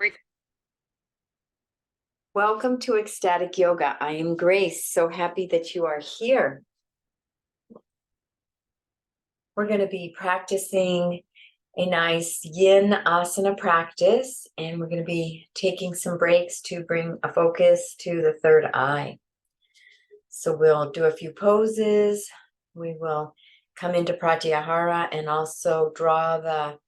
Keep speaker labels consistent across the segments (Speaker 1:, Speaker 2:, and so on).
Speaker 1: Great.
Speaker 2: Welcome to Ecstatic Yoga. I am Grace. So happy that you are here. We're going to be practicing a nice Yin Asana practice, and we're going to be taking some breaks to bring a focus to the third eye. So we'll do a few poses. We will come into Pratyahara and also draw the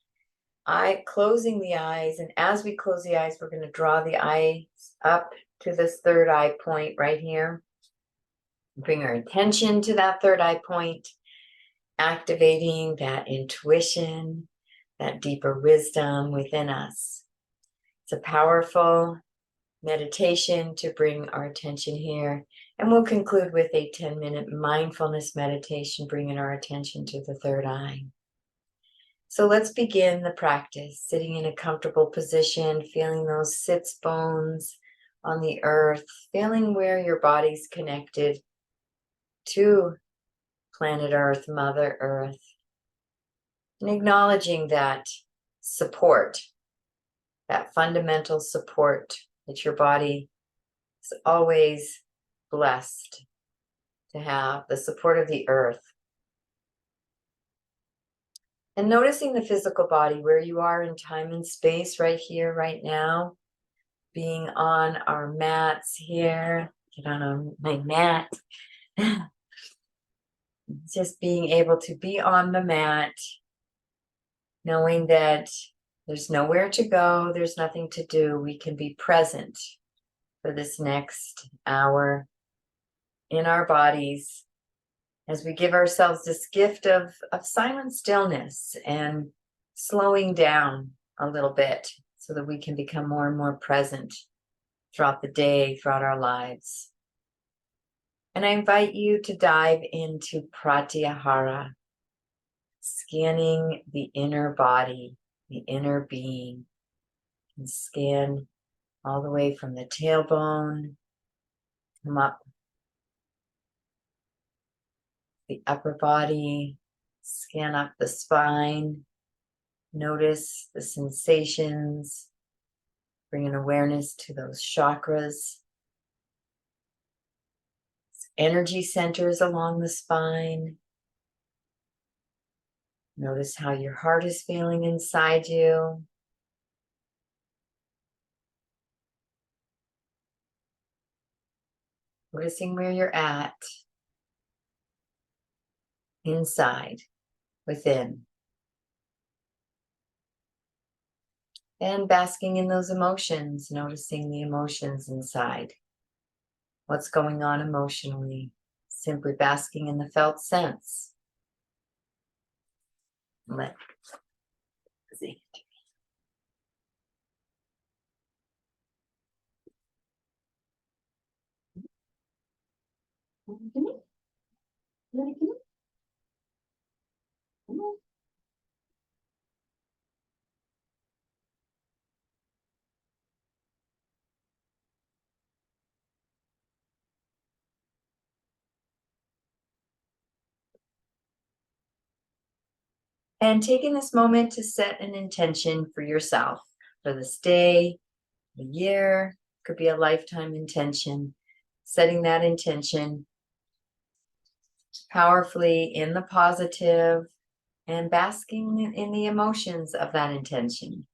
Speaker 2: eye, closing the eyes. And as we close the eyes, we're going to draw the eyes up to this third eye point right here. Bring our attention to that third eye point, activating that intuition, that deeper wisdom within us. It's a powerful meditation to bring our attention here. And we'll conclude with a 10-minute mindfulness meditation, bringing our attention to the third eye. So let's begin the practice, sitting in a comfortable position, feeling those sits bones on the earth, feeling where your body's connected to planet Earth, Mother Earth, and acknowledging that support, that fundamental support that your body is always blessed to have, the support of the earth. And noticing the physical body, where you are in time and space, right here, right now, being on our mats here. Get on my mat. Just being able to be on the mat, knowing that there's nowhere to go, there's nothing to do. We can be present for this next hour in our bodies as we give ourselves this gift of silent stillness and slowing down a little bit so that we can become more and more present throughout the day, throughout our lives. And I invite you to dive into Pratyahara, scanning the inner body, the inner being, and scan all the way from the tailbone, come up the upper body, scan up the spine, notice the sensations, bring an awareness to those chakras, energy centers along the spine. Notice how your heart is feeling inside you. Noticing where you're at, inside, within. And basking in those emotions, noticing the emotions inside. What's going on emotionally? Simply basking in the felt sense. Let's see. And taking this moment to set an intention for yourself, for this day, a year, could be a lifetime intention. Setting that intention powerfully in the positive and basking in the emotions of that intention.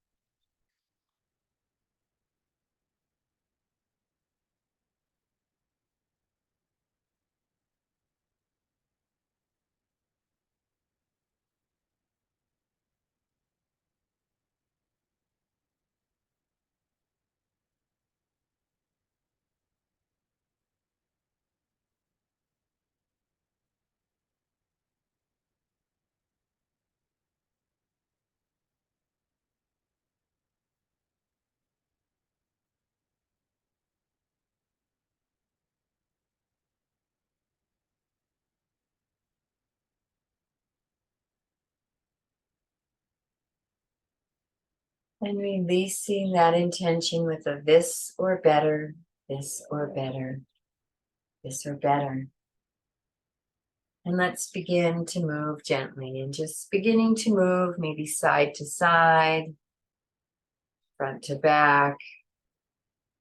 Speaker 2: And releasing that intention with a this or better, this or better, this or better. And let's begin to move gently and just beginning to move maybe side to side, front to back.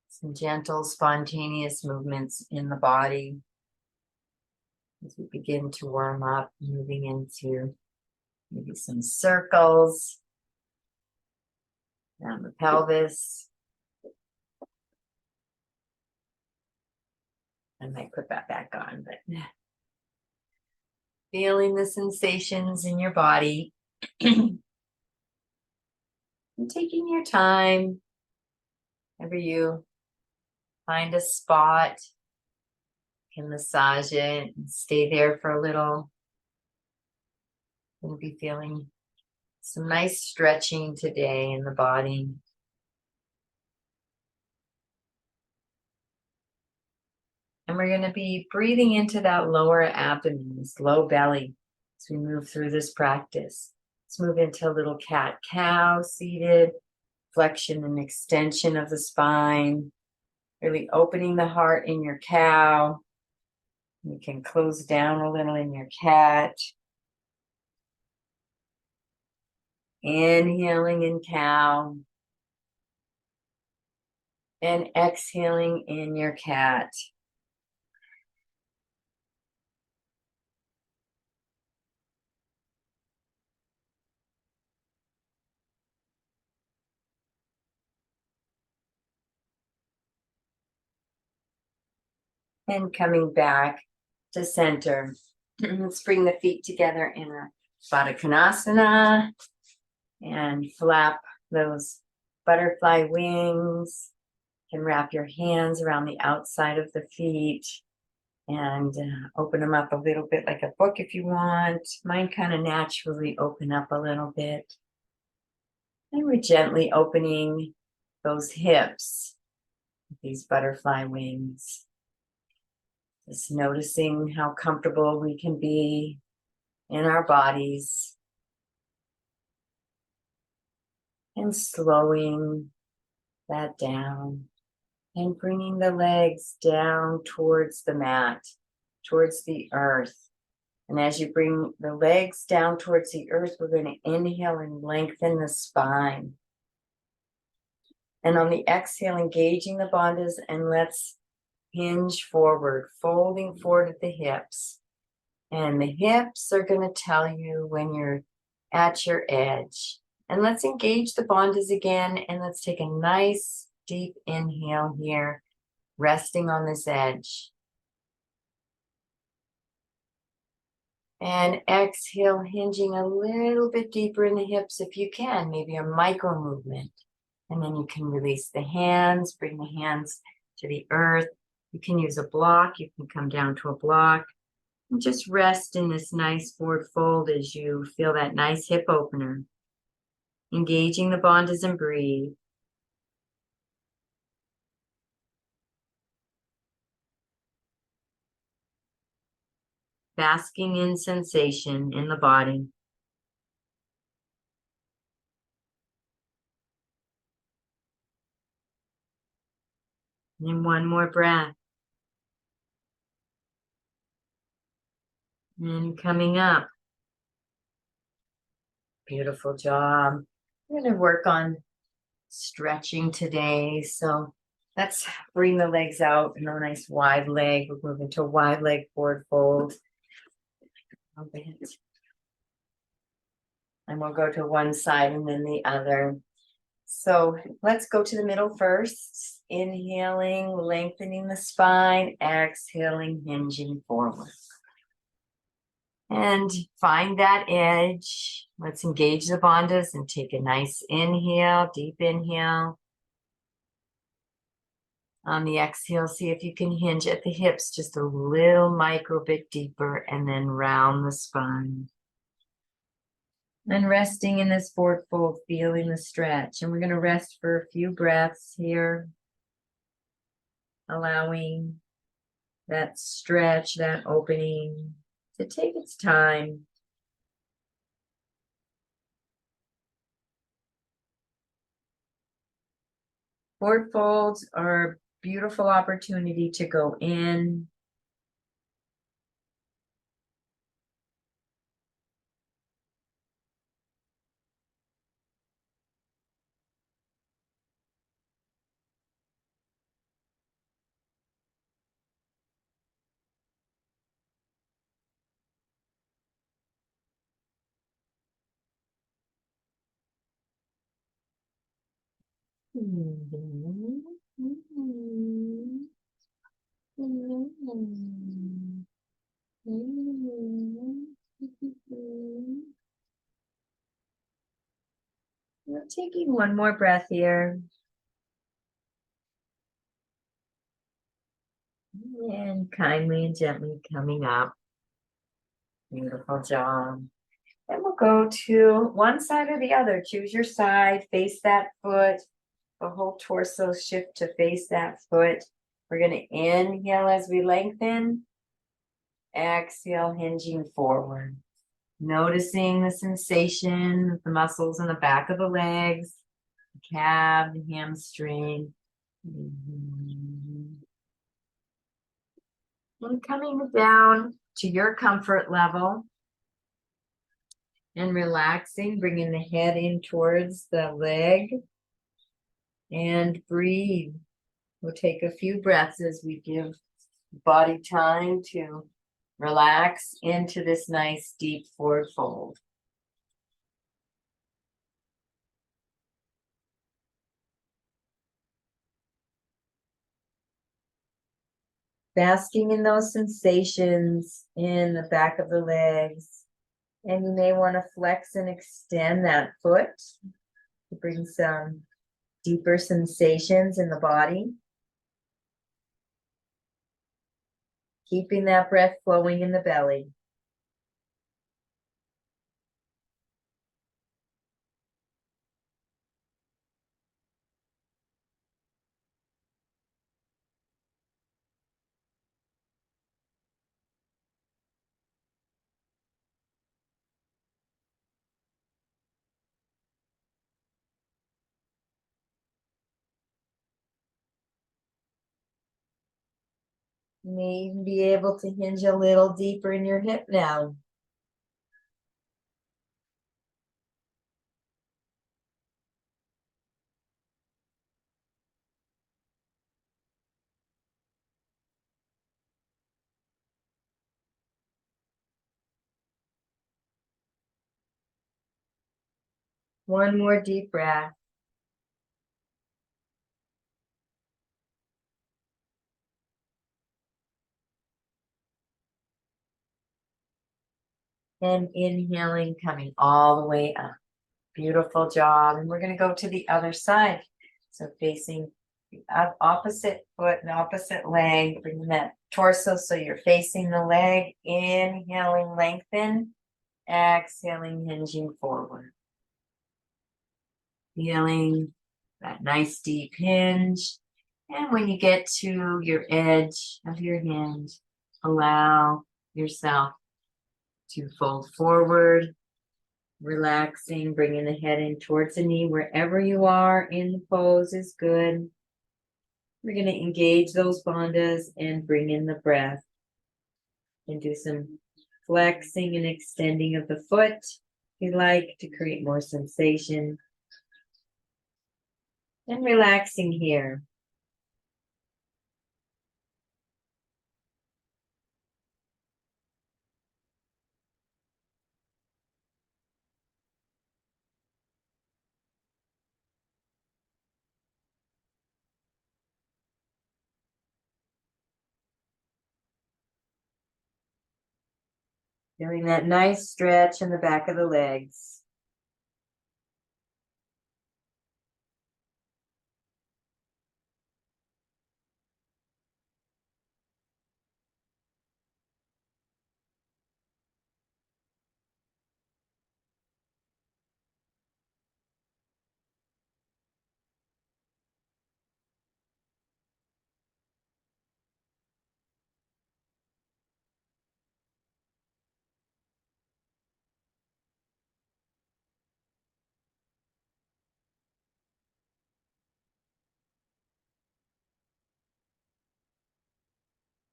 Speaker 2: Some gentle, spontaneous movements in the body as we begin to warm up, moving into maybe some circles around the pelvis. I might put that back on, but feeling the sensations in your body and taking your time. Whenever you find a spot, you can massage it and stay there for a little. You'll be feeling some nice stretching today in the body. And we're going to be breathing into that lower abdomen, this low belly, as we move through this practice. Let's move into a little cat-cow seated, flexion and extension of the spine, really opening the heart in your cow. You can close down a little in your cat. Inhaling in cow. And exhaling in your cat. And coming back to center. Let's bring the feet together in a Baddha and flap those butterfly wings. You can wrap your hands around the outside of the feet and open them up a little bit like a book if you want. Mine kind of naturally open up a little bit. And we're gently opening those hips with these butterfly wings. Just noticing how comfortable we can be in our bodies. And slowing that down. And bringing the legs down towards the mat, towards the earth. And as you bring the legs down towards the earth, we're going to inhale and lengthen the spine. And on the exhale, engaging the bandhas, and let's hinge forward, folding forward at the hips. And the hips are going to tell you when you're at your edge. And let's engage the bandhas again, and let's take a nice deep inhale here, resting on this edge. And exhale, hinging a little bit deeper in the hips if you can, maybe a micro movement. And then you can release the hands, bring the hands to the earth. You can use a block, you can come down to a block. And just rest in this nice forward fold as you feel that nice hip opener. Engaging the bandhas and breathe. Basking in sensation in the body. And one more breath. And coming up. Beautiful job. We're going to work on stretching today. So let's bring the legs out in a nice wide leg. We're moving to a wide leg forward fold. And we'll go to one side and then the other. So let's go to the middle first. Inhaling, lengthening the spine. Exhaling, hinging forward. And find that edge. Let's engage the bandhas and take a nice inhale, deep inhale. On the exhale, see if you can hinge at the hips just a little micro bit deeper and then round the spine. And resting in this forward fold, feeling the stretch. And we're going to rest for a few breaths here. Allowing that stretch, that opening to take its time. Forward folds are a beautiful opportunity to go in. We're taking one more breath here. And kindly and gently coming up. Beautiful job. And we'll go to one side or the other. Choose your side, face that foot. The whole torso shift to face that foot. We're going to inhale as we lengthen. Exhale, hinging forward. Noticing the sensation of the muscles in the back of the legs, the calf, the hamstring. And coming down to your comfort level and relaxing, bringing the head in towards the leg and breathe. We'll take a few breaths as we give body time to relax into this nice deep forward fold. Basking in those sensations in the back of the legs. And you may want to flex and extend that foot to bring some deeper sensations in the body. Keeping that breath flowing in the belly. You may even be able to hinge a little deeper in your hip now. One more deep breath. And inhaling, coming all the way up. Beautiful job. And we're going to go to the other side. So facing the opposite foot and opposite leg, bringing that torso so you're facing the leg. Inhaling, lengthen. Exhaling, hinging forward. Feeling that nice deep hinge. And when you get to your edge of your hinge, allow yourself to fold forward, relaxing, bringing the head in towards the knee. Wherever you are in the pose is good. We're going to engage those bandhas and bring in the breath. And do some flexing and extending of the foot if you like to create more sensation. And relaxing here. Feeling that nice stretch in the back of the legs.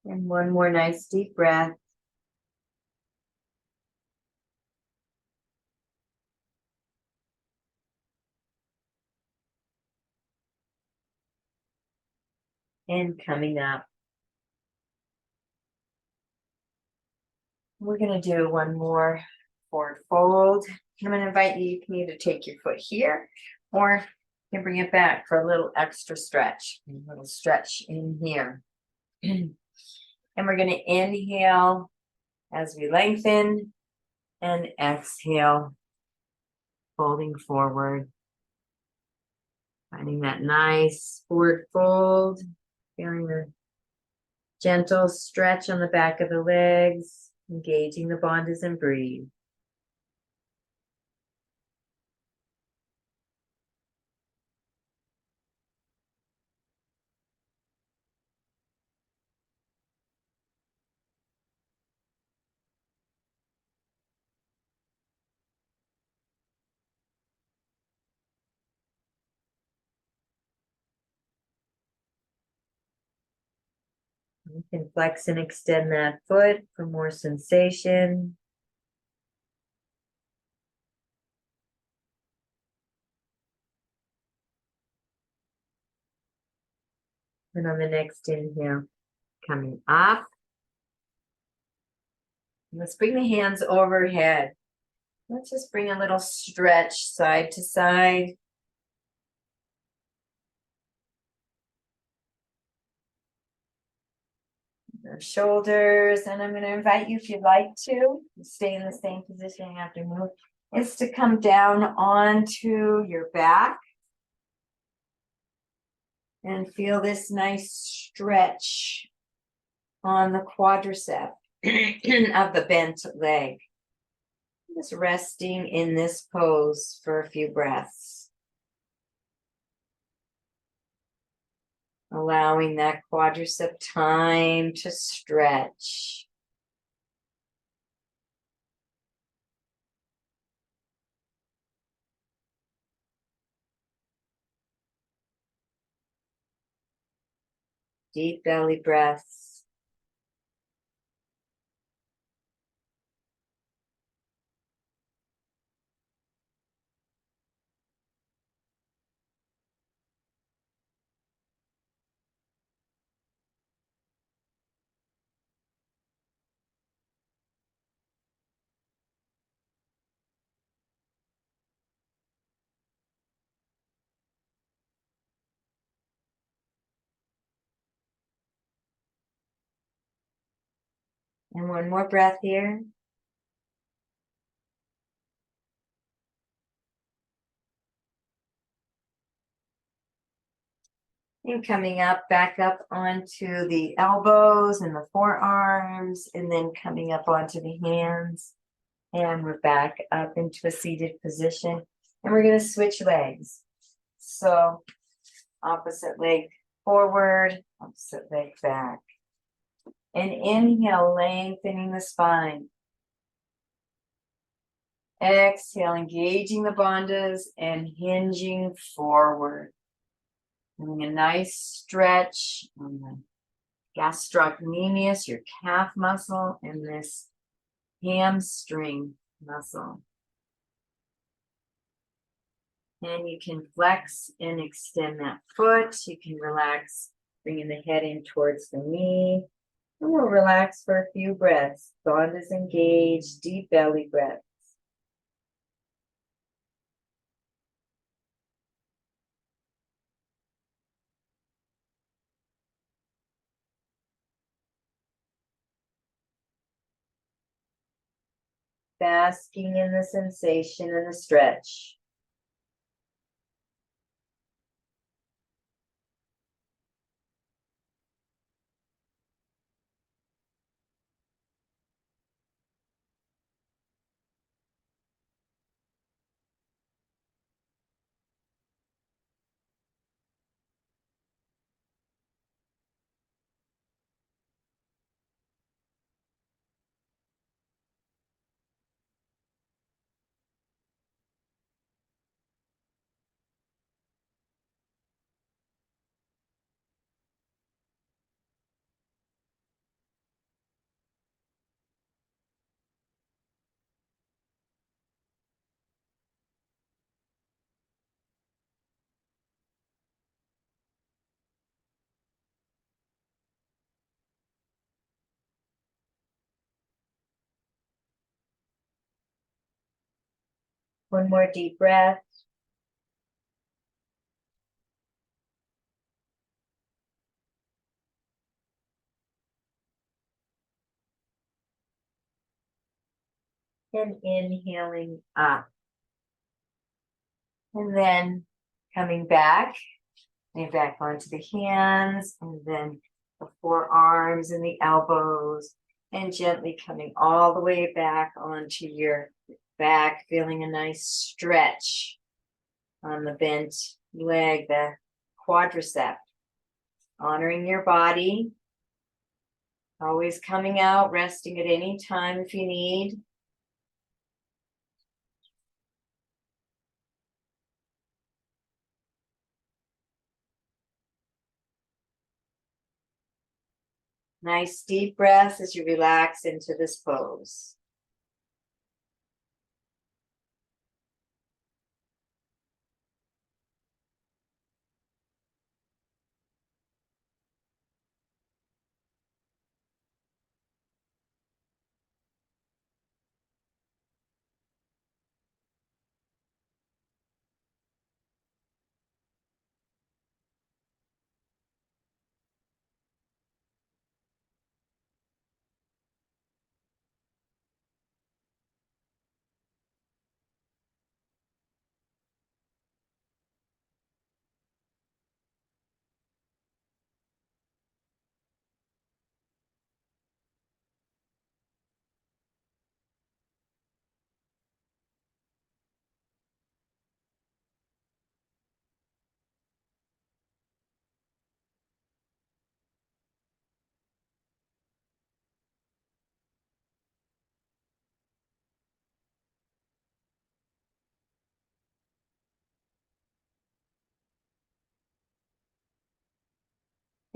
Speaker 2: And one more nice deep breath. And coming up. We're going to do one more forward fold. I'm going to invite you, you can either take your foot here or You can bring it back for a little extra stretch. A little stretch in here. And we're going to inhale as we lengthen and exhale, folding forward. Finding that nice forward fold, feeling the gentle stretch on the back of the legs, engaging the bandhas and breathe. You can flex and extend that foot for more sensation. And on the next inhale, coming up. Let's bring the hands overhead. Let's just bring a little stretch side to side. Our shoulders, and I'm going to invite you, if you'd like to, stay in the same position, you have to move, is to come down onto your back and feel this nice stretch on the quadricep of the bent leg. Just resting in this pose for a few breaths. Allowing that quadricep time to stretch. Deep belly breaths. And one more breath here. And coming up, back up onto the elbows and the forearms, and then coming up onto the hands. And we're back up into a seated position. And we're going to switch legs. So opposite leg forward, opposite leg back. And inhale, lengthening the spine. Exhale, engaging the bandhas and hinging forward. Doing a nice stretch on the gastrocnemius, your calf muscle, and this hamstring muscle. And you can flex and extend that foot. You can relax, bringing the head in towards the knee. And we'll relax for a few breaths. Bandhas engaged, deep belly breath. Basking in the sensation and the stretch. One more deep breath. And inhaling up. And then coming back onto the hands, and then the forearms and the elbows, and gently coming all the way back onto your back, feeling a nice stretch on the bent leg, the quadricep. Honoring your body, always coming out, resting at any time if you need. Nice deep breaths as you relax into this pose.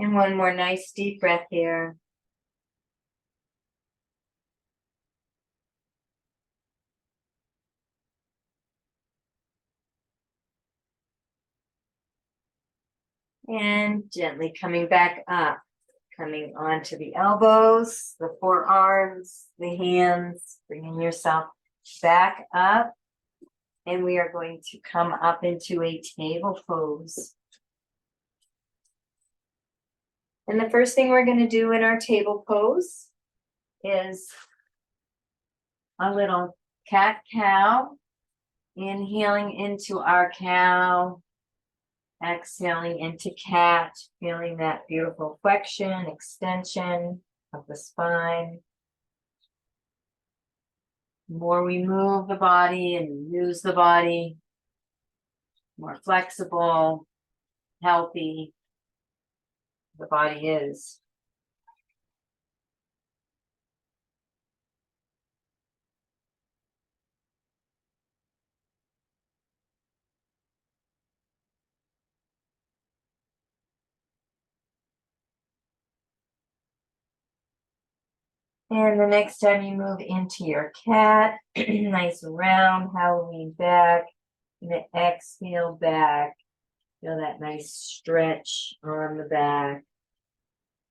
Speaker 2: And one more nice deep breath here. And gently coming back up, coming onto the elbows, the forearms, the hands, bringing yourself back up. And we are going to come up into a table pose. And the first thing we're going to do in our table pose is a little cat-cow. Inhaling into our cow, exhaling into cat, feeling that beautiful flexion, extension of the spine. The more we move the body and use the body, more flexible, healthy the body is. And the next time you move into your cat, nice round Halloween back, and then exhale back. Feel that nice stretch on the back.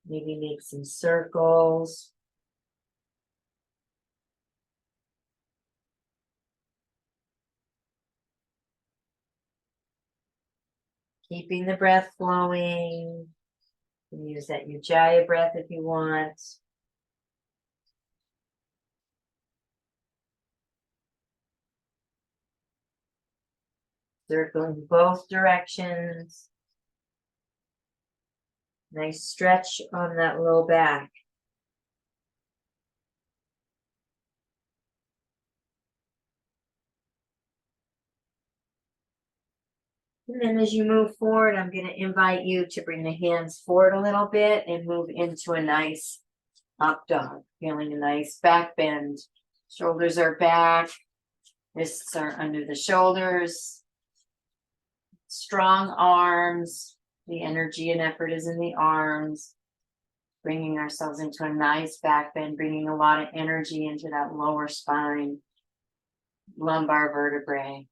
Speaker 2: Maybe make some circles. Keeping the breath flowing. You can use that Ujjayi breath if you want. Circling both directions. Nice stretch on that low back. And then as you move forward, I'm going to invite you to bring the hands forward a little bit and move into a nice up dog. Feeling a nice back bend. Shoulders are back. Wrists are under the shoulders. Strong arms. The energy and effort is in the arms. Bringing ourselves into a nice back bend, bringing a lot of energy into that lower spine, lumbar vertebrae.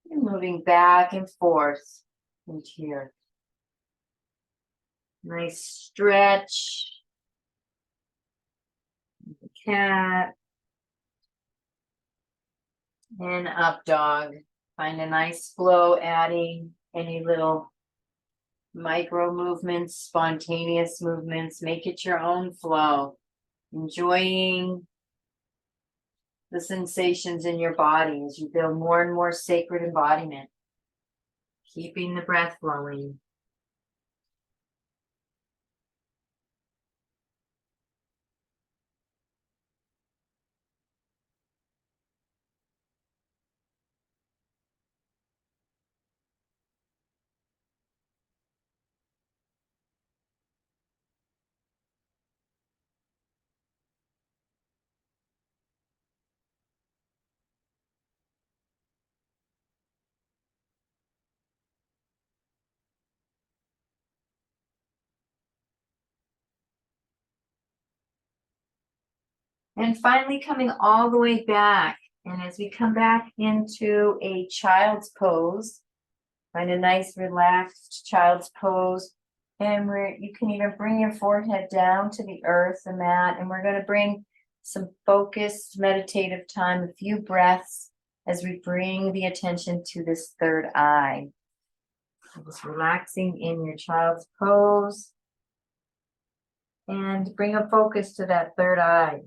Speaker 2: And moving back and forth into your nice stretch. Cat. And up dog. Find a nice flow, adding any little micro movements, spontaneous movements. Make it your own flow. Enjoying the sensations in your body as you build more and more sacred embodiment, keeping the breath flowing. And finally coming all the way back. And as we come back into a child's pose, find a nice relaxed child's pose. And you can even bring your forehead down to the earth, the mat. And we're going to bring some focused meditative time, a few breaths as we bring the attention to this third eye. So just relaxing in your child's pose. And bring a focus to that third eye.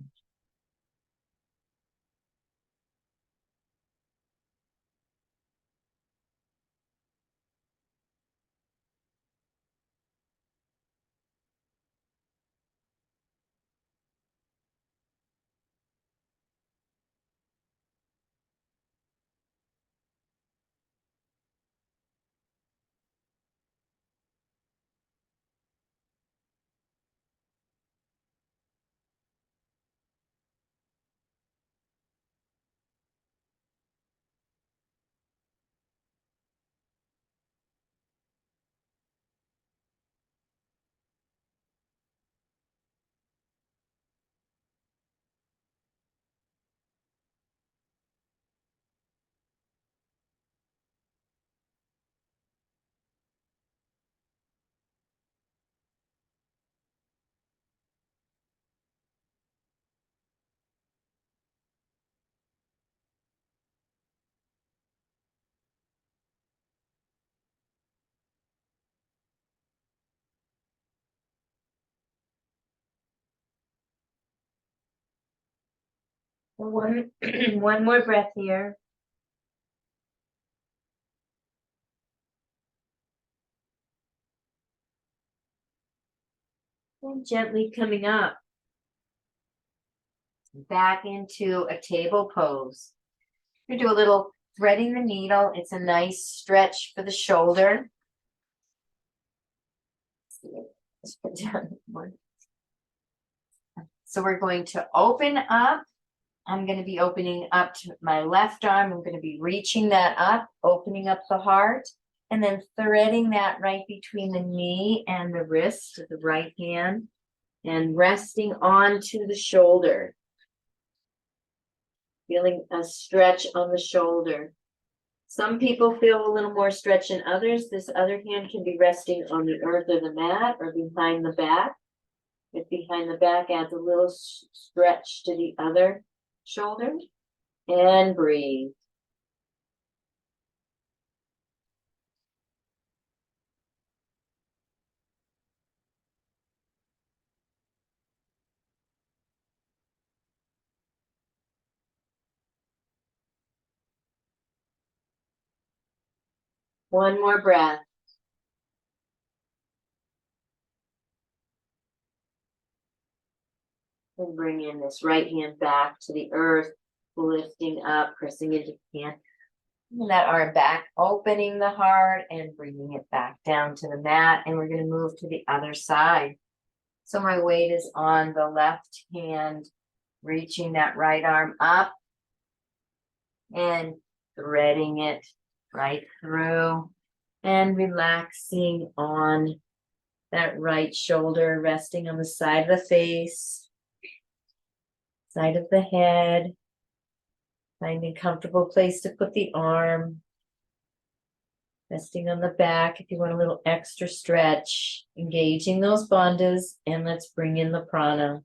Speaker 2: One, one more breath here. And gently coming up. Back into a table pose. We do a little threading the needle. It's a nice stretch for the shoulder. Let's put down one. So we're going to open up. I'm going to be opening up to my left arm. I'm going to be reaching that up, opening up the heart, and then threading that right between the knee and the wrist of the right hand and resting onto the shoulder. Feeling a stretch on the shoulder. Some people feel a little more stretch than others. This other hand can be resting on the earth or the mat or behind the back. If behind the back adds a little stretch to the other shoulder. And breathe. One more breath. And bring in this right hand back to the earth, lifting up, pressing into the hand. And that arm back, opening the heart and bringing it back down to the mat. And we're going to move to the other side. So my weight is on the left hand, reaching that right arm up and threading it right through and relaxing on that right shoulder, resting on the side of the face, side of the head. Finding a comfortable place to put the arm. Resting on the back if you want a little extra stretch. Engaging those bandhas, and let's bring in the prana.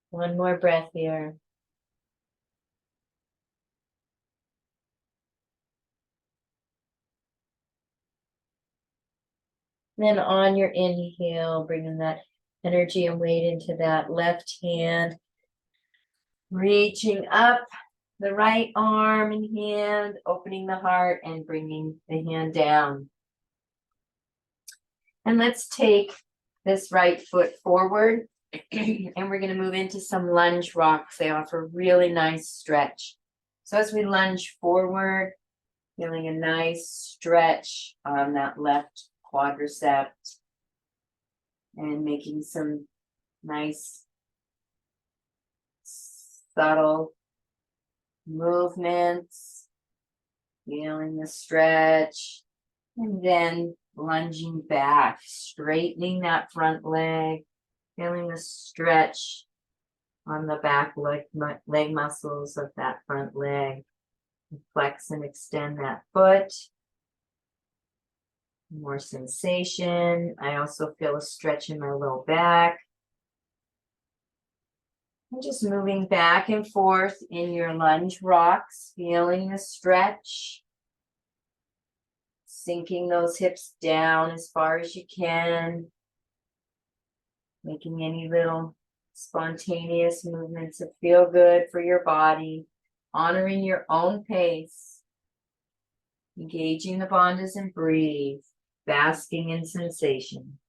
Speaker 2: One more breath here. Then on your inhale, bringing that energy and weight into that left hand, reaching up the right arm and hand, opening the heart and bringing the hand down. And let's take this right foot forward and we're going to move into some lunge rocks. They offer really nice stretch. So as we lunge forward, feeling a nice stretch on that left quadricep and making some nice subtle movements, feeling the stretch, and then lunging back, straightening that front leg, feeling the stretch on the back leg muscles of that front leg. Flex and extend that foot. More sensation. I also feel a stretch in my low back. And just moving back and forth in your lunge rocks, feeling the stretch. Sinking those hips down as far as you can. Making any little spontaneous movements that feel good for your body. Honoring your own pace. Engaging the bandhas and breathe. Basking in sensation.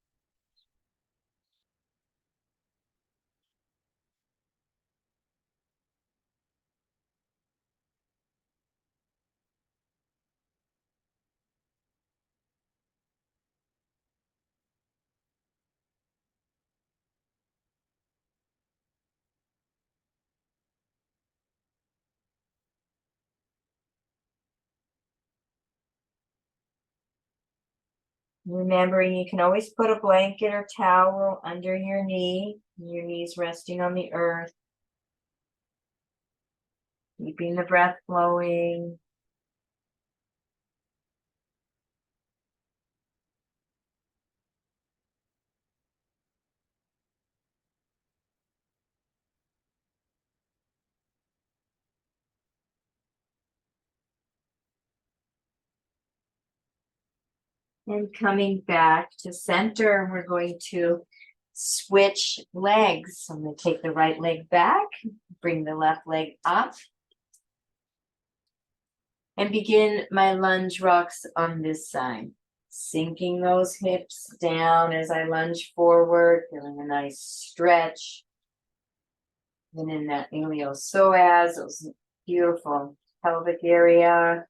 Speaker 2: Remembering you can always put a blanket or towel under your knee, your knees resting on the earth. Keeping the breath flowing. And coming back to center, we're going to switch legs. So I'm going to take the right leg back, bring the left leg up, and begin my lunge rocks on this side. Sinking those hips down as I lunge forward, feeling a nice stretch. And in that iliopsoas, those beautiful pelvic area.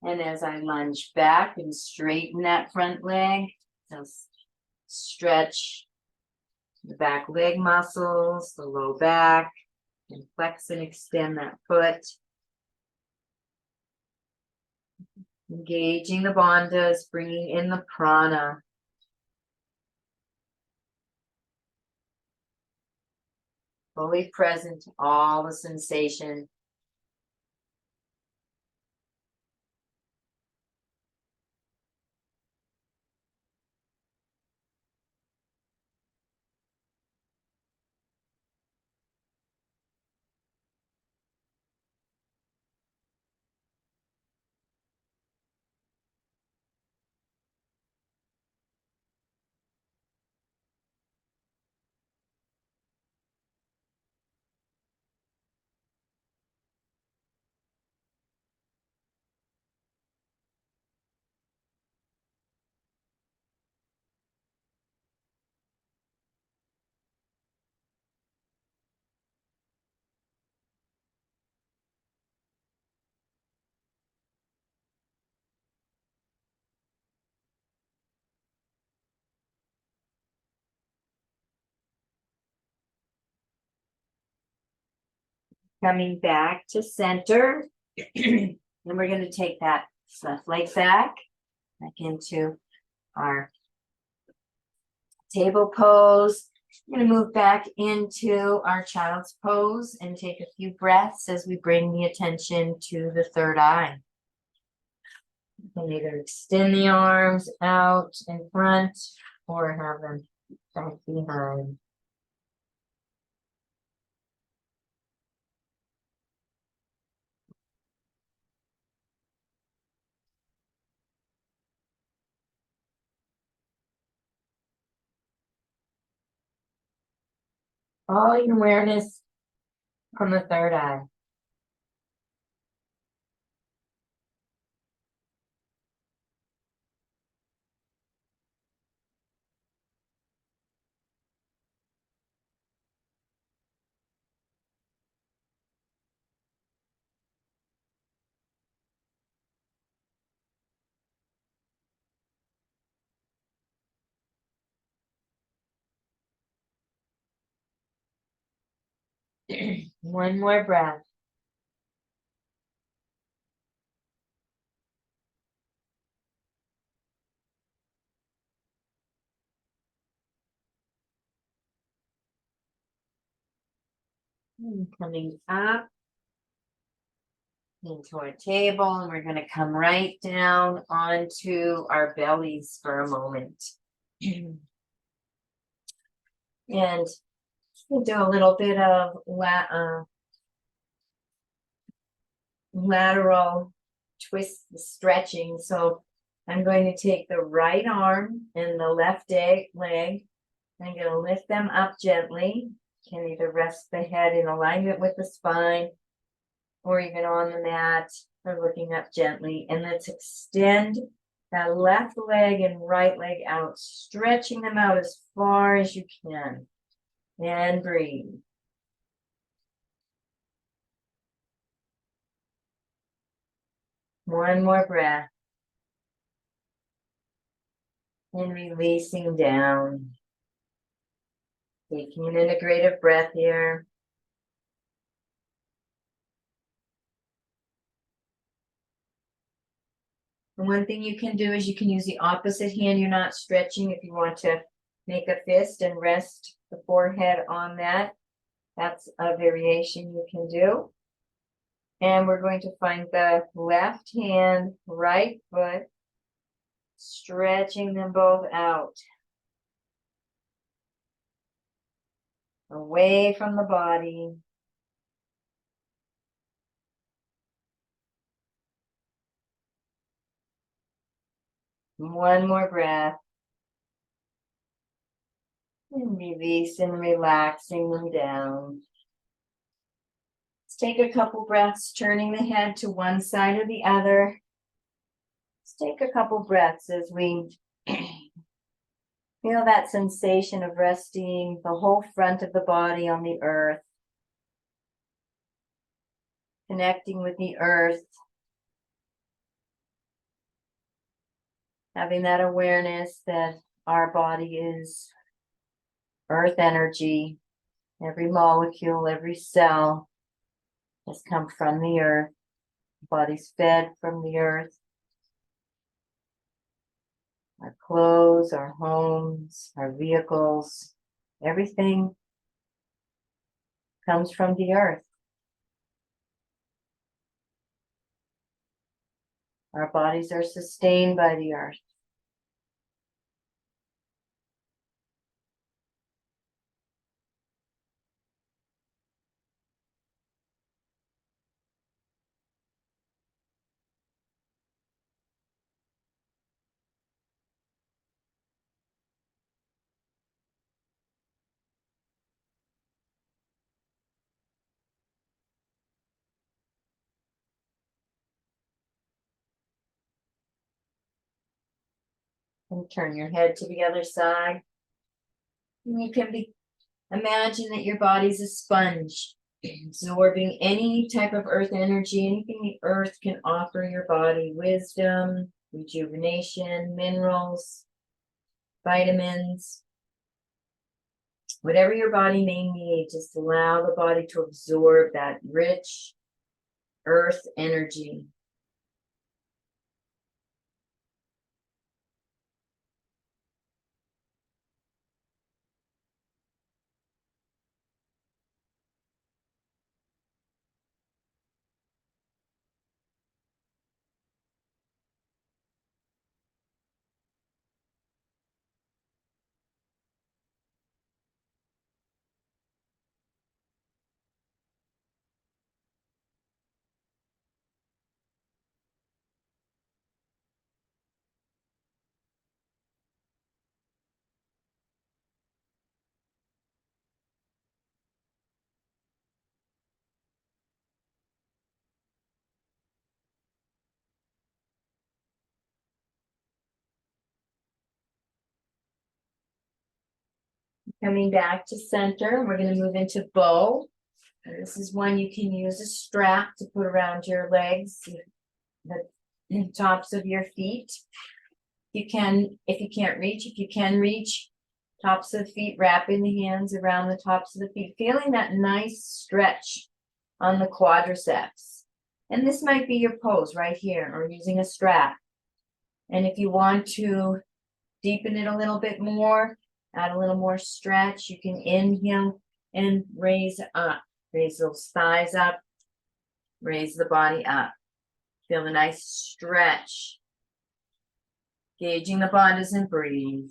Speaker 2: And as I lunge back and straighten that front leg, just stretch the back leg muscles, the low back, and flex and extend that foot. Engaging the bandhas, bringing in the prana. Fully present to all the sensation. Coming back to center. And we're going to take that left leg back into our table pose. I'm going to move back into our child's pose and take a few breaths as we bring the attention to the third eye. You can either extend the arms out in front or have them back behind. all your awareness on the third eye. One more breath. And coming up into our table, and we're going to come right down onto our bellies for a moment. And we'll do a little bit of lateral twist stretching. So I'm going to take the right arm and the left leg. I'm going to lift them up gently. You can either rest the head in alignment with the spine, or even on the mat, or looking up gently. And let's extend that left leg and right leg out, stretching them out as far as you can. And breathe. One more breath. And releasing down. Taking an integrative breath here. And one thing you can do is you can use the opposite hand. You're not stretching if you want to make a fist and rest the forehead on that. That's a variation you can do. And we're going to find the left hand, right foot, stretching them both out. Away from the body. One more breath. And release and relaxing them down. Let's take a couple breaths, turning the head to one side or the other. Let's take a couple breaths as we feel that sensation of resting the whole front of the body on the earth. Connecting with the earth. Having that awareness that our body is earth energy. Every molecule, every cell has come from the earth. The body's fed from the earth. Our clothes, our homes, our vehicles, everything comes from the earth. Our bodies are sustained by the earth. And turn your head to the other side. And you can imagine that your body's a sponge, absorbing any type of earth energy, anything the earth can offer your body: wisdom, rejuvenation, minerals, vitamins, whatever your body may need. Just allow the body to absorb that rich earth energy. Coming back to center, we're going to move into bow. And this is one you can use a strap to put around your legs, the tops of your feet. You can, if you can't reach, if you can reach, tops of the feet, wrapping the hands around the tops of the feet, feeling that nice stretch on the quadriceps. And this might be your pose right here, or using a strap. And if you want to deepen it a little bit more, add a little more stretch, you can inhale and raise up. Raise those thighs up, raise the body up. Feel the nice stretch. Gauging the bodies and breathe.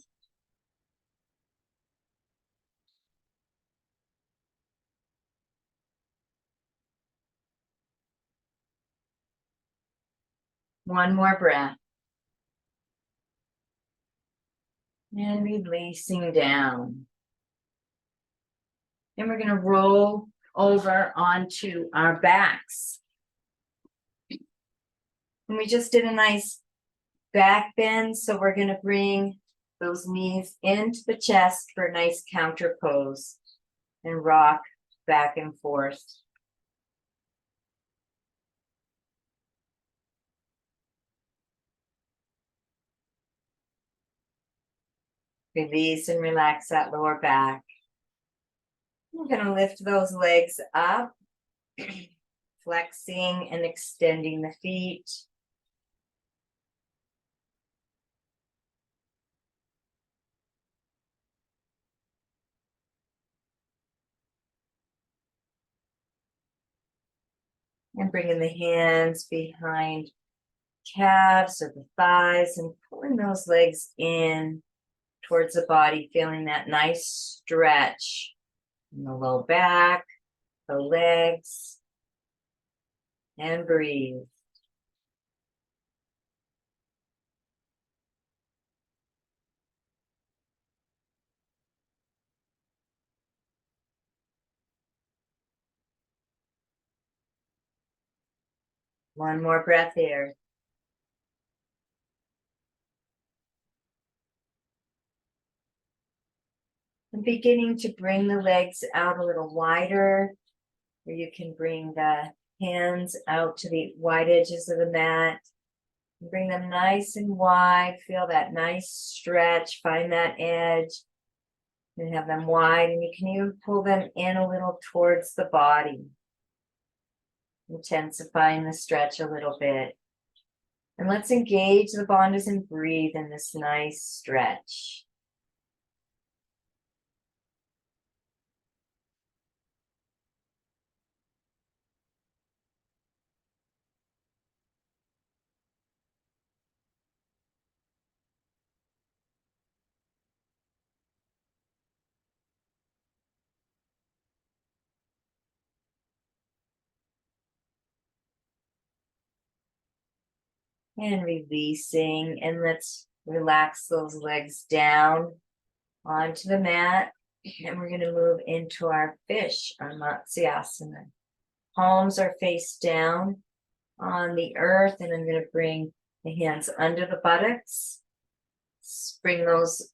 Speaker 2: One more breath. And releasing down. And we're going to roll over onto our backs. And we just did a nice back bend, so we're going to bring those knees into the chest for a nice counter pose and rock back and forth. Release and relax that lower back. We're going to lift those legs up, flexing and extending the feet. And bringing the hands behind calves or the thighs and pulling those legs in towards the body, feeling that nice stretch in the low back, the legs, and breathe. One more breath here. And beginning to bring the legs out a little wider, or you can bring the hands out to the wide edges of the mat. Bring them nice and wide. Feel that nice stretch. Find that edge. And have them wide. And you can even pull them in a little towards the body. Intensifying the stretch a little bit. And let's engage the bandhas and breathe in this nice stretch. And releasing, and let's relax those legs down onto the mat. And we're going to move into our fish, our Asana. Palms are face down on the earth, and I'm going to bring the hands under the buttocks. Bring those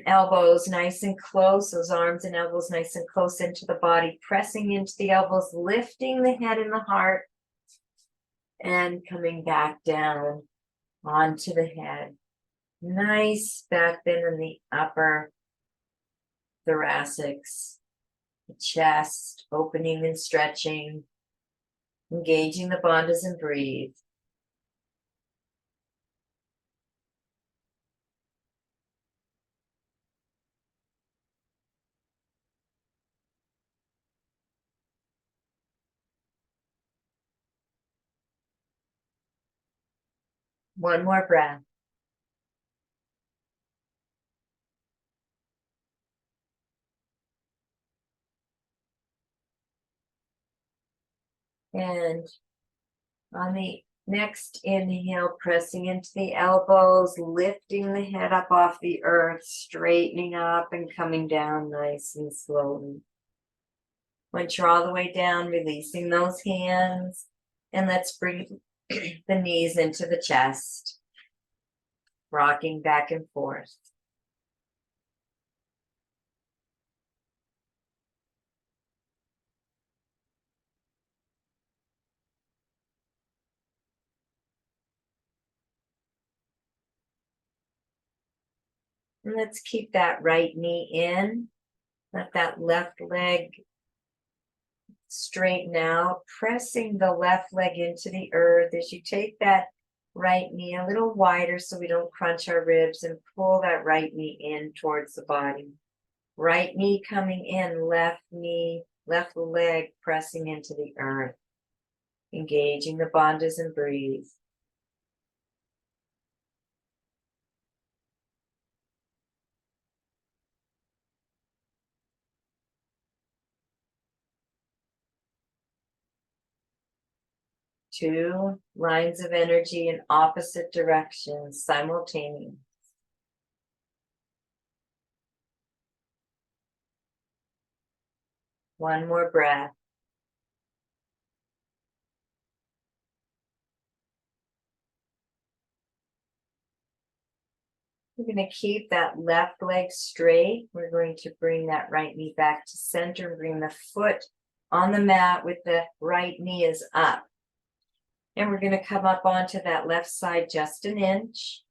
Speaker 2: elbows nice and close, those arms and elbows nice and close into the body, pressing into the elbows, lifting the head and the heart, and coming back down onto the head. Nice back bend in the upper thoracics, the chest, opening and stretching, engaging the bandhas and breathe. One more breath. And on the next inhale, pressing into the elbows, lifting the head up off the earth, straightening up and coming down nice and slowly. Once you're all the way down, releasing those hands. And let's bring the knees into the chest, rocking back and forth. And let's keep that right knee in. Let that left leg straighten out, pressing the left leg into the earth as you take that right knee a little wider so we don't crunch our ribs, and pull that right knee in towards the body. Right knee coming in, left knee, left leg pressing into the earth. Engaging the bandhas and breathe. Two lines of energy in opposite directions, simultaneous. One more breath. We're going to keep that left leg straight. We're going to bring that right knee back to center. Bring the foot on the mat with the right knee is up. And we're going to come up onto that left side just an inch.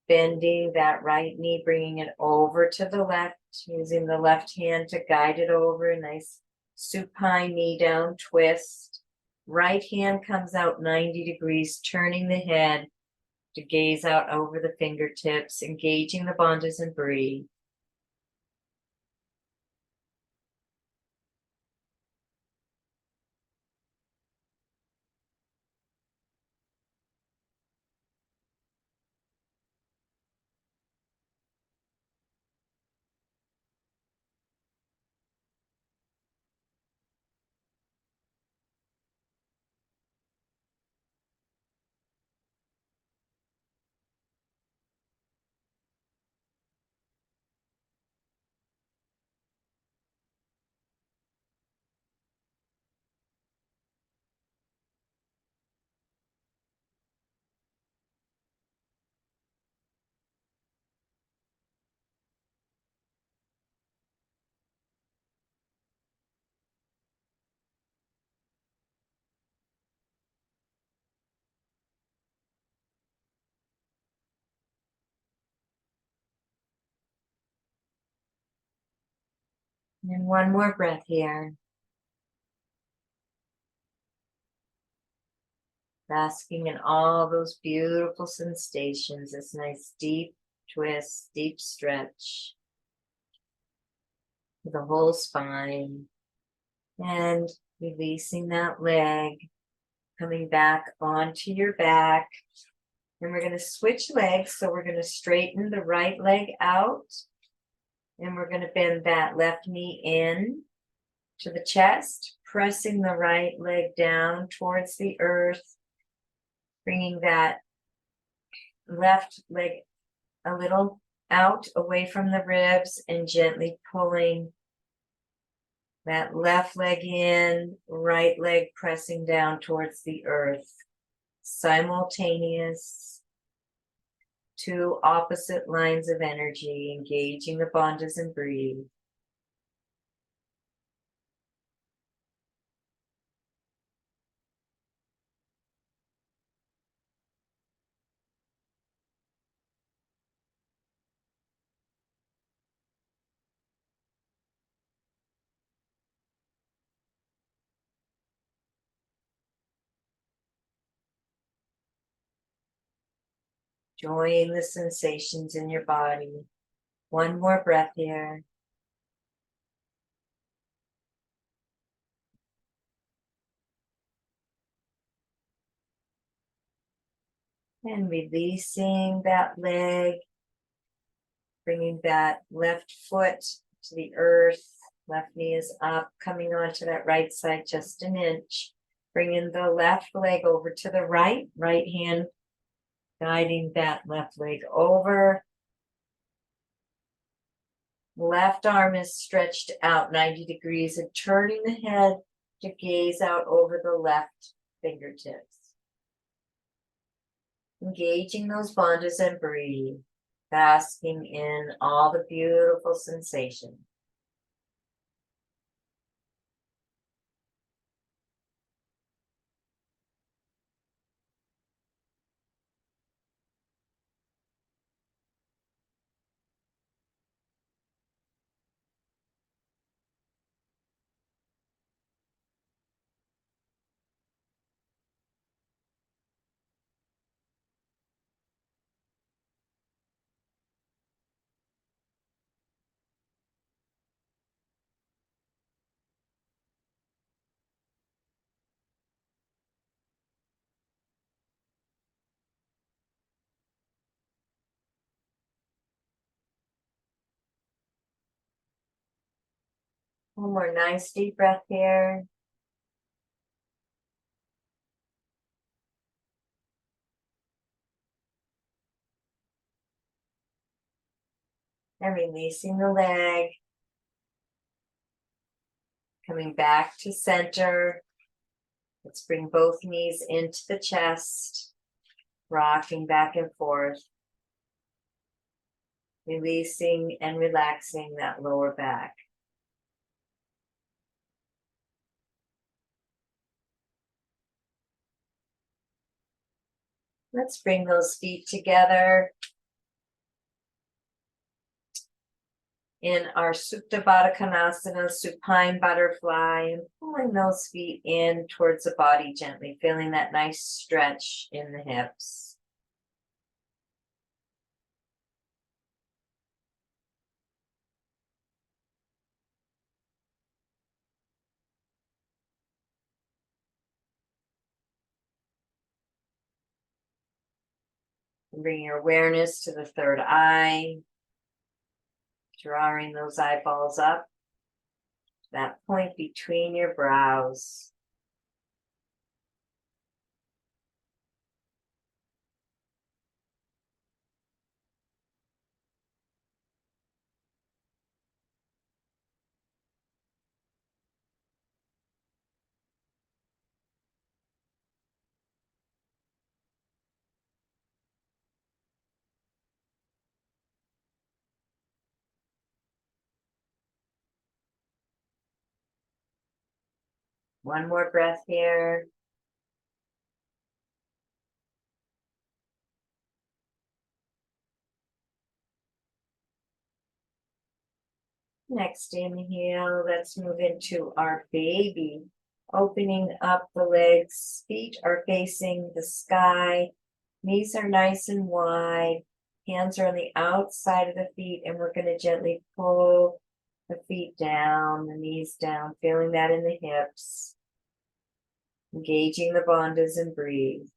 Speaker 2: Bending that right knee, bringing it over to the left, using the left hand to guide it over. A nice supine knee down twist. Right hand comes out 90 degrees, turning the head to gaze out over the fingertips, engaging the bandhas and breathe. And one more breath here. Basking in all those beautiful sensations, this nice deep twist, deep stretch for the whole spine. And releasing that leg, coming back onto your back. And we're going to switch legs. So we're going to straighten the right leg out. And we're going to bend that left knee in to the chest, pressing the right leg down towards the earth, bringing that left leg a little out away from the ribs and gently pulling that left leg in, right leg pressing down towards the earth. Simultaneous, two opposite lines of energy, engaging the bandhas and breathe. Enjoying the sensations in your body. One more breath here. And releasing that leg, bringing that left foot to the earth. Left knee is up, coming onto that right side just an inch. Bringing the left leg over to the right, right hand guiding that left leg over. Left arm is stretched out 90 degrees and turning the head to gaze out over the left fingertips. Engaging those bandhas and breathe, basking in all the beautiful sensations. One more nice deep breath here. And releasing the leg. Coming back to center. Let's bring both knees into the chest. Rocking back and forth. Releasing and relaxing that lower back. Let's bring those feet together in our Supta Baddha Konasana, supine butterfly, and pulling those feet in towards the body gently, feeling that nice stretch in the hips. Bring your awareness to the third eye, drawing those eyeballs up, that point between your brows. One more breath here. Next inhale, let's move into our baby. Opening up the legs, feet are facing the sky, knees are nice and wide, hands are on the outside of the feet, and we're going to gently pull the feet down, the knees down, feeling that in the hips, engaging the bandhas and breathe.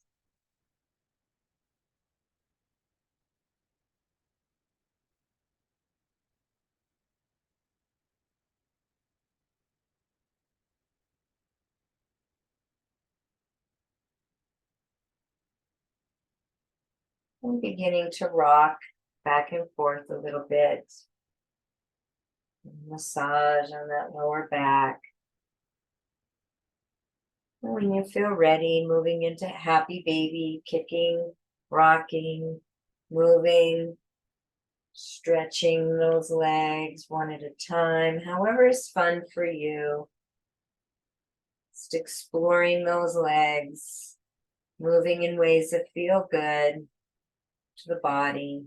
Speaker 2: And beginning to rock back and forth a little bit. Massage on that lower back. And when you feel ready, moving into happy baby, kicking, rocking, moving, stretching those legs one at a time, however is fun for you. Just exploring those legs, moving in ways that feel good to the body.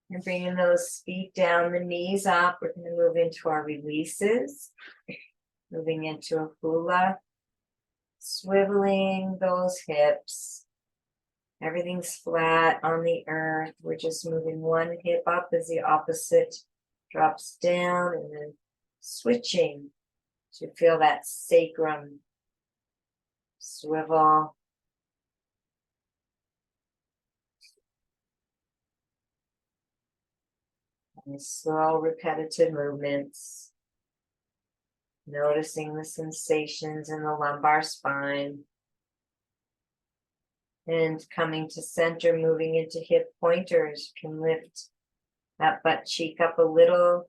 Speaker 2: And bringing those feet down, the knees up. We're going to move into our releases. Moving into a hula. Swiveling those hips. Everything's flat on the earth. We're just moving one hip up as the opposite drops down, and then switching to feel that sacrum swivel. And slow repetitive movements. Noticing the sensations in the lumbar spine. And coming to center, moving into hip pointers. You can lift that butt cheek up a little.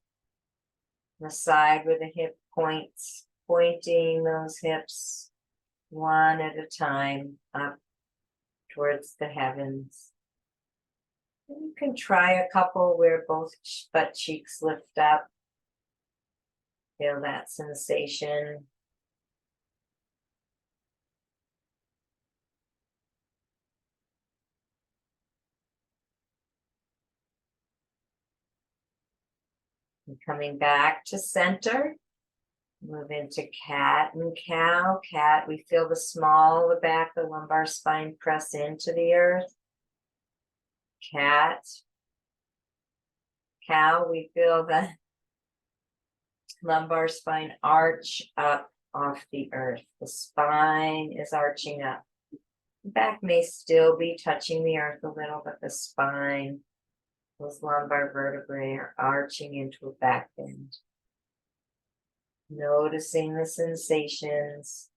Speaker 2: The side where the hip points, pointing those hips one at a time up towards the heavens. And you can try a couple where both butt cheeks lift up. Feel that sensation. And coming back to center, move into cat and cow. Cat, we feel the small of the back, the lumbar spine press into the earth. cat, cow. We feel the lumbar spine arch up off the earth. The spine is arching up. The back may still be touching the earth a little, but the spine, those lumbar vertebrae are arching into a back bend. Noticing the sensations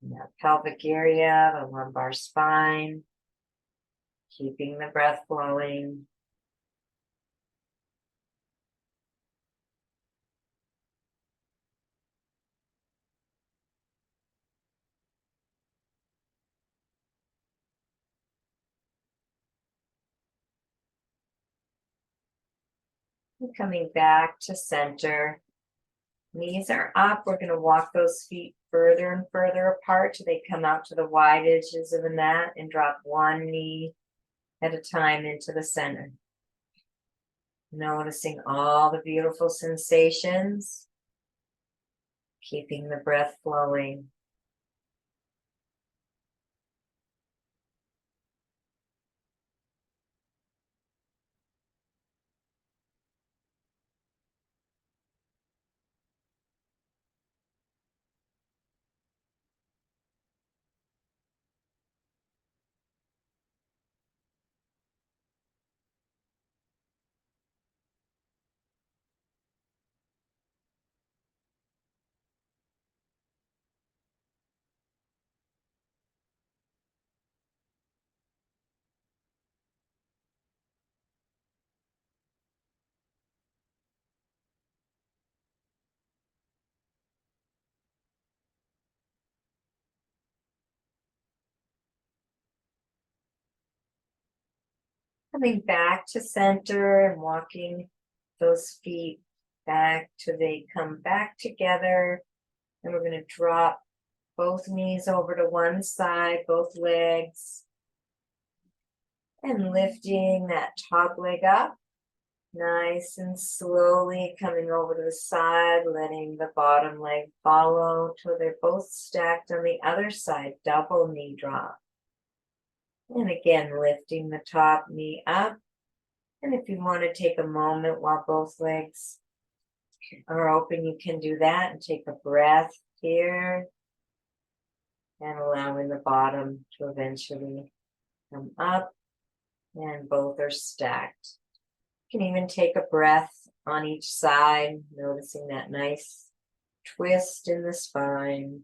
Speaker 2: in that pelvic area, the lumbar spine, keeping the breath flowing. And coming back to center. Knees are up. We're going to walk those feet further and further apart till they come out to the wide edges of the mat and drop one knee at a time into the center. Noticing all the beautiful sensations, keeping the breath flowing. Coming back to center and walking those feet back till they come back together. And we're going to drop both knees over to one side, both legs. And lifting that top leg up. Nice and slowly coming over to the side, letting the bottom leg follow till they're both stacked on the other side, double knee drop. And again, lifting the top knee up. And if you want to take a moment while both legs are open, you can do that and take a breath here. And allowing the bottom to eventually come up. And both are stacked. You can even take a breath on each side, noticing that nice twist in the spine.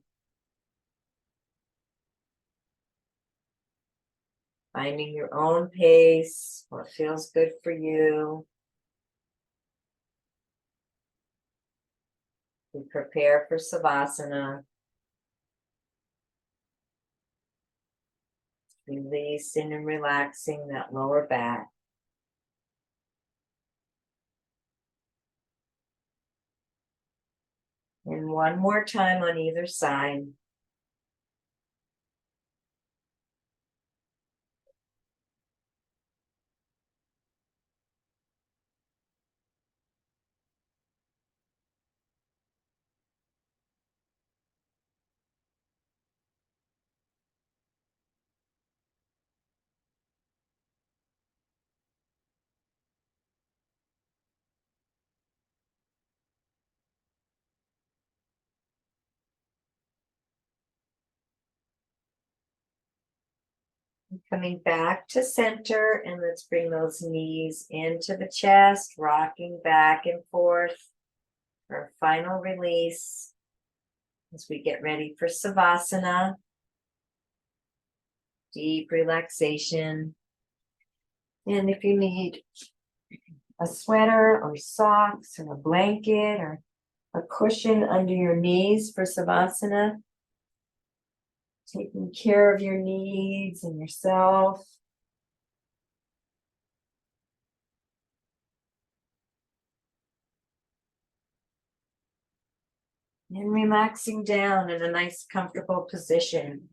Speaker 2: Finding your own pace, what feels good for you. We prepare for Savasana. Releasing and relaxing that lower back. And one more time on either side. Coming back to center, and let's bring those knees into the chest, rocking back and forth for a final release as we get ready for Savasana. Deep relaxation. And if you need a sweater or socks or a blanket or a cushion under your knees for Savasana, taking care of your needs and yourself. And relaxing down in a nice comfortable position.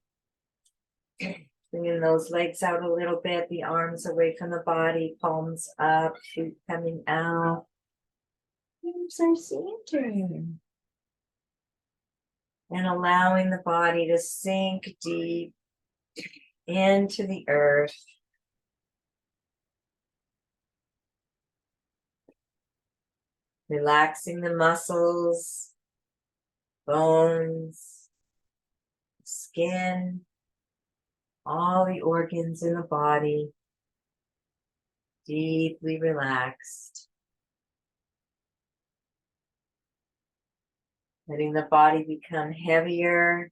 Speaker 2: Bringing those legs out a little bit, the arms away from the body, palms up, feet coming out. Arms are centered. And allowing the body to sink deep into the earth. Relaxing the muscles, bones, skin, all the organs in the body, deeply relaxed. Letting the body become heavier,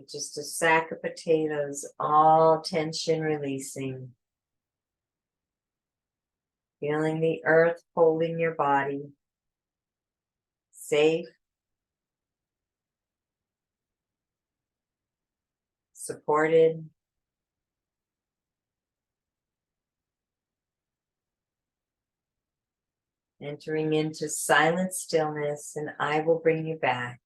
Speaker 2: just a sack of potatoes, all tension releasing. Feeling the earth holding your body safe, supported. Entering into silent stillness, and I will bring you back.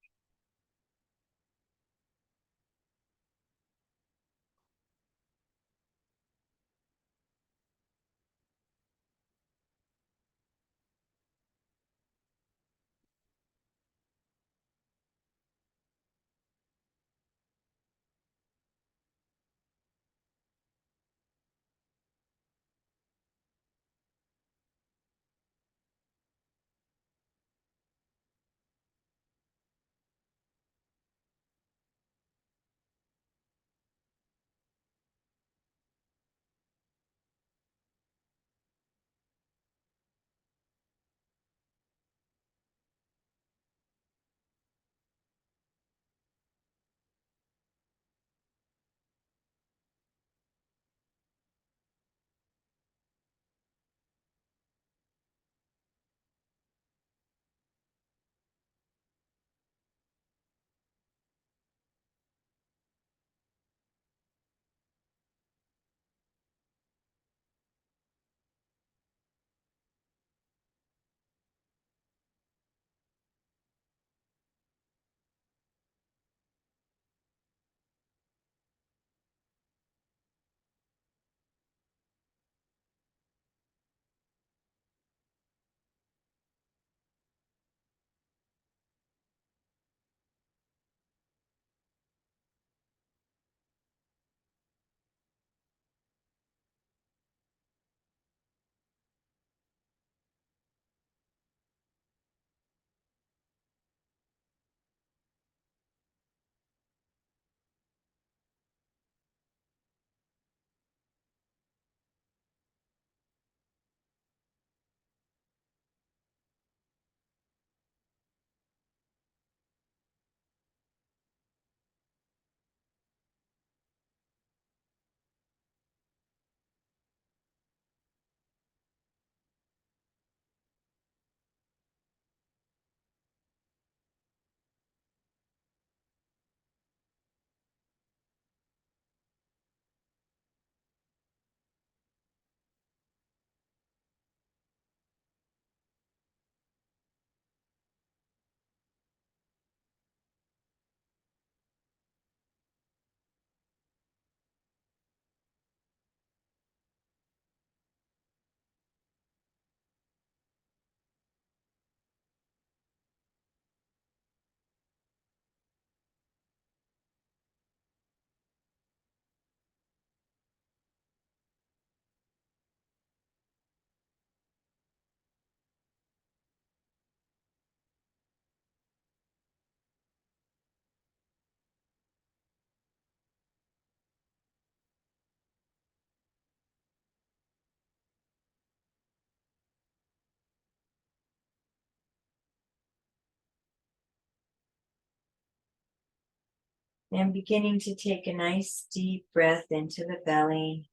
Speaker 2: And beginning to take a nice deep breath into the belly.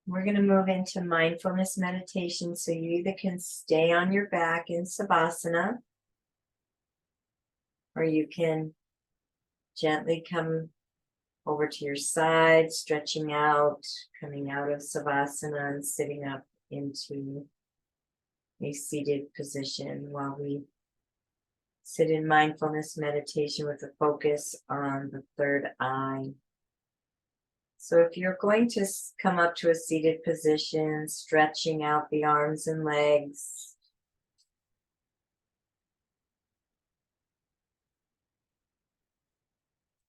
Speaker 2: We're going to move into mindfulness meditation. So you either can stay on your back in Savasana, or you can gently come over to your side, stretching out, coming out of Savasana and sitting up into a seated position while we sit in mindfulness meditation with a focus on the third eye. So if you're going to come up to a seated position, stretching out the arms and legs,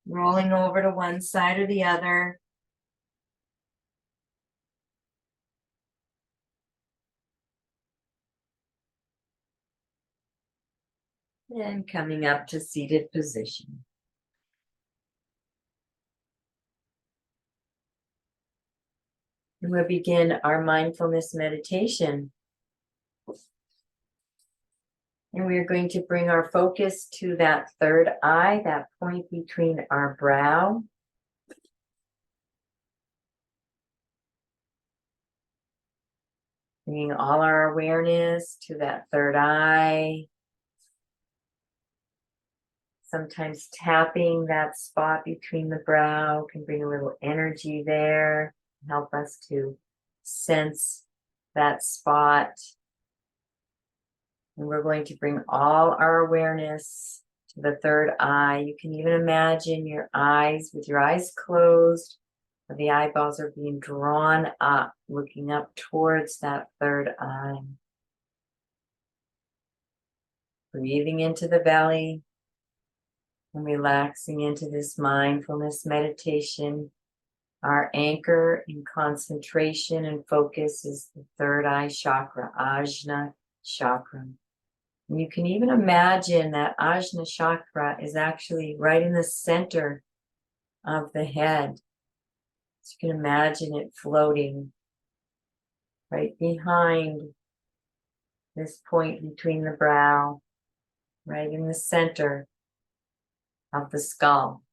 Speaker 2: rolling over to one side or the other. And coming up to seated position. And we'll begin our mindfulness meditation. And we are going to bring our focus to that third eye, that point between our brow. Bringing all our awareness to that third eye. Sometimes tapping that spot between the brow can bring a little energy there, help us to sense that spot. And we're going to bring all our awareness to the third eye. You can even imagine your eyes with your eyes closed. The eyeballs are being drawn up, looking up towards that third eye. Breathing into the belly and relaxing into this mindfulness meditation. Our anchor in concentration and focus is the third eye chakra, Ajna chakra. And you can even imagine that Ajna chakra is actually right in the center of the head. So you can imagine it floating right behind this point between the brow, right in the center of the skull.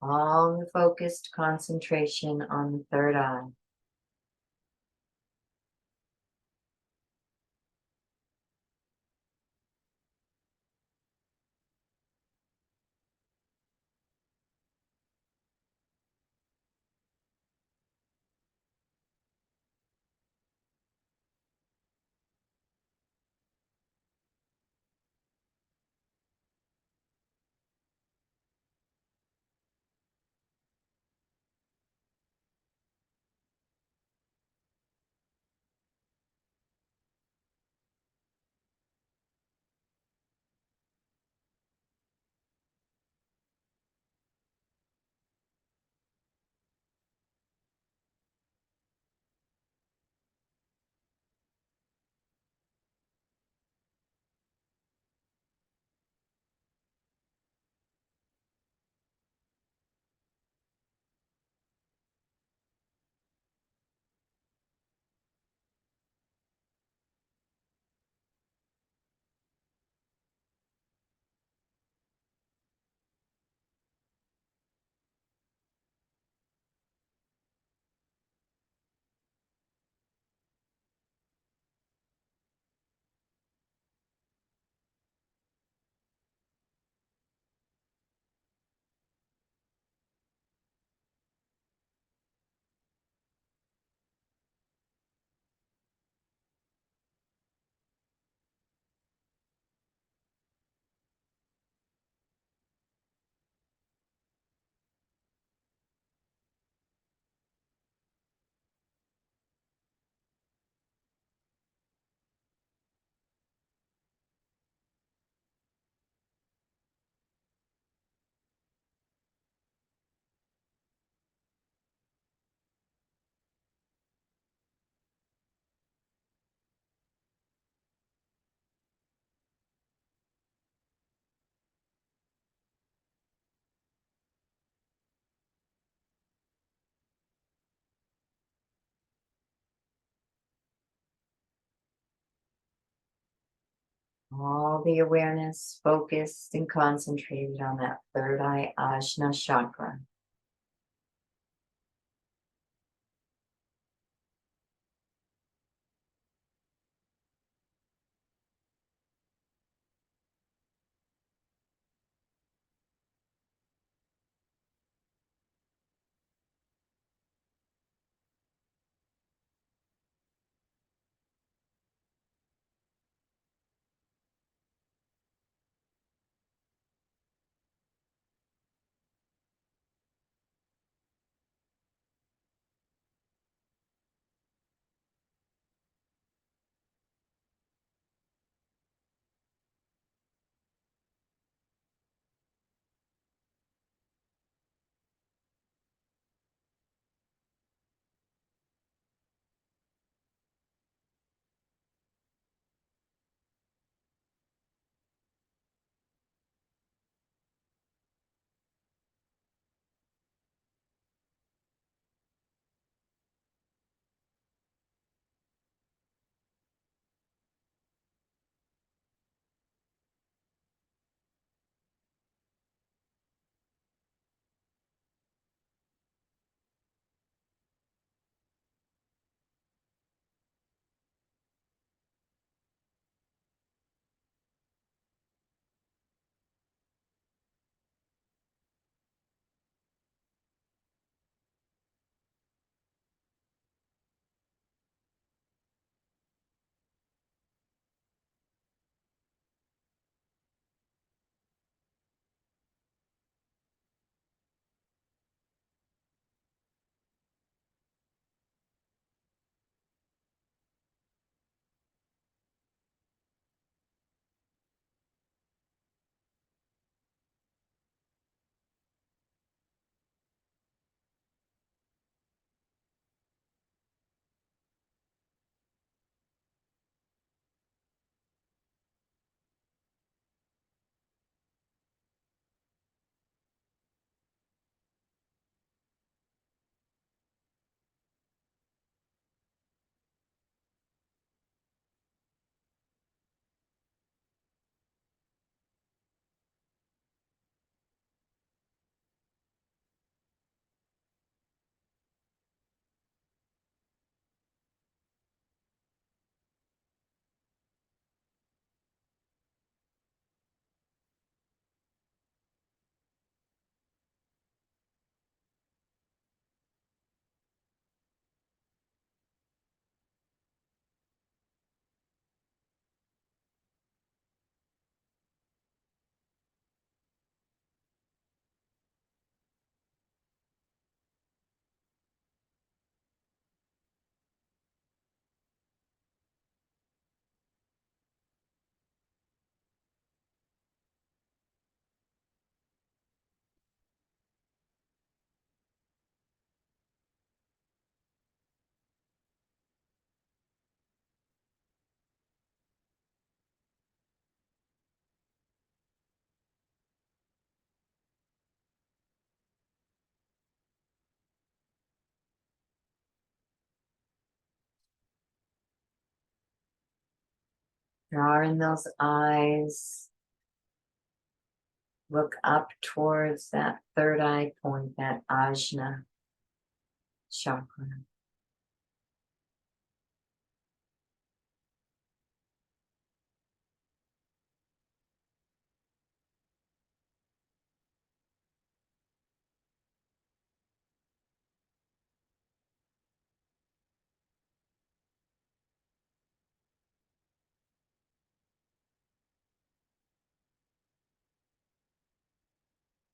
Speaker 2: All the focused concentration on the third eye. All the awareness focused and concentrated on that third eye Ajna chakra. Draw in those eyes. Look up towards that third eye point, that Ajna chakra.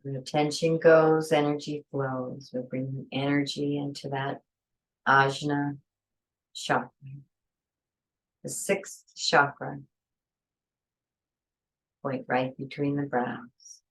Speaker 2: Where attention goes, energy flows. We're bringing energy into that Ajna chakra, the sixth chakra, point right between the brows.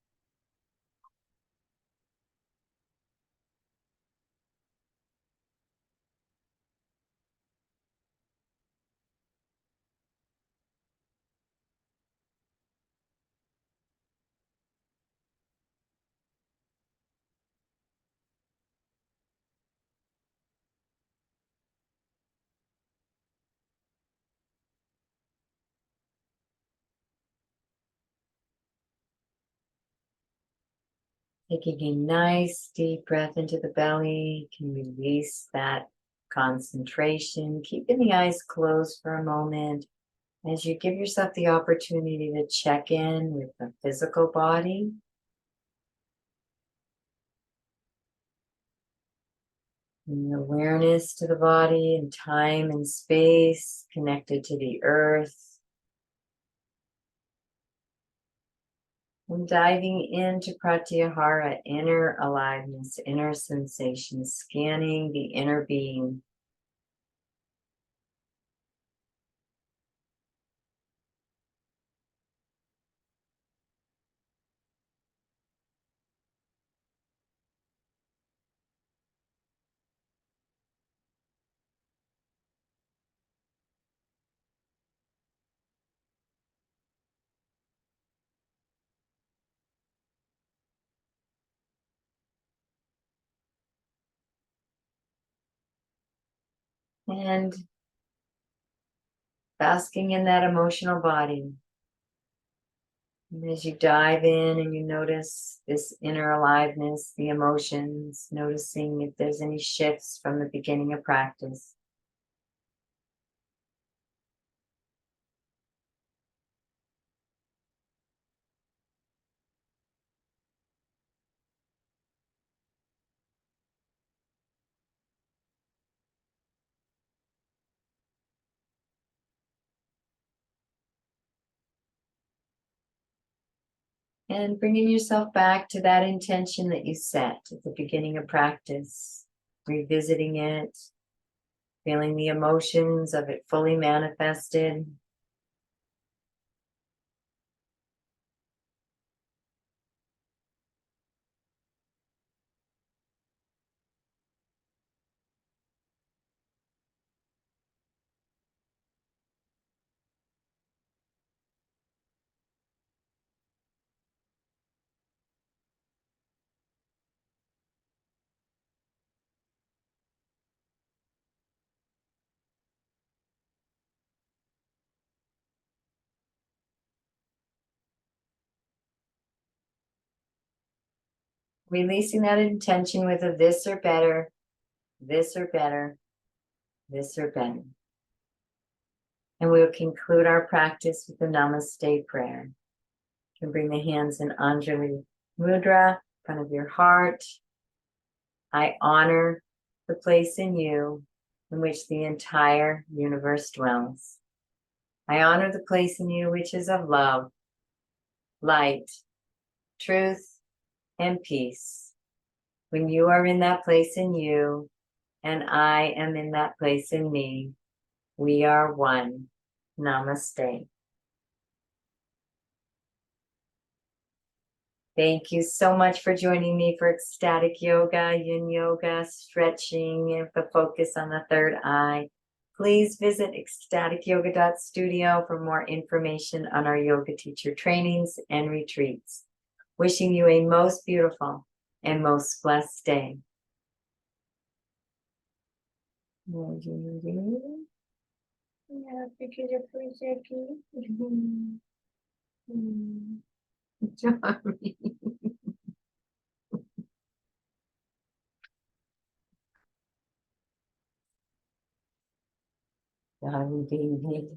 Speaker 2: Taking a nice deep breath into the belly can release that concentration, keeping the eyes closed for a moment as you give yourself the opportunity to check in with the physical body. And awareness to the body and time and space connected to the earth. And diving into Pratyahara, inner aliveness, inner sensation, scanning the inner being. And basking in that emotional body. And as you dive in and you notice this inner aliveness, the emotions, noticing if there's any shifts from the beginning of practice. And bringing yourself back to that intention that you set at the beginning of practice, revisiting it, feeling the emotions of it fully manifested. Releasing that intention with a this or better, this or better, this or better. And we'll conclude our practice with the Namaste prayer. You can bring the hands in Anjali Mudra in front of your heart. I honor the place in you in which the entire universe dwells. I honor the place in you which is of love, light, truth, and peace. When you are in that place in you, and I am in that place in me, we are one. Namaste. Thank you so much for joining me for ecstatic yoga, yin yoga, stretching, and the focus on the third eye. Please visit ecstaticyoga.studio for more information on our yoga teacher trainings and retreats. Wishing you a most beautiful and most blessed day. Yeah, because you're free, Jackie. Johnny. Johnny, baby.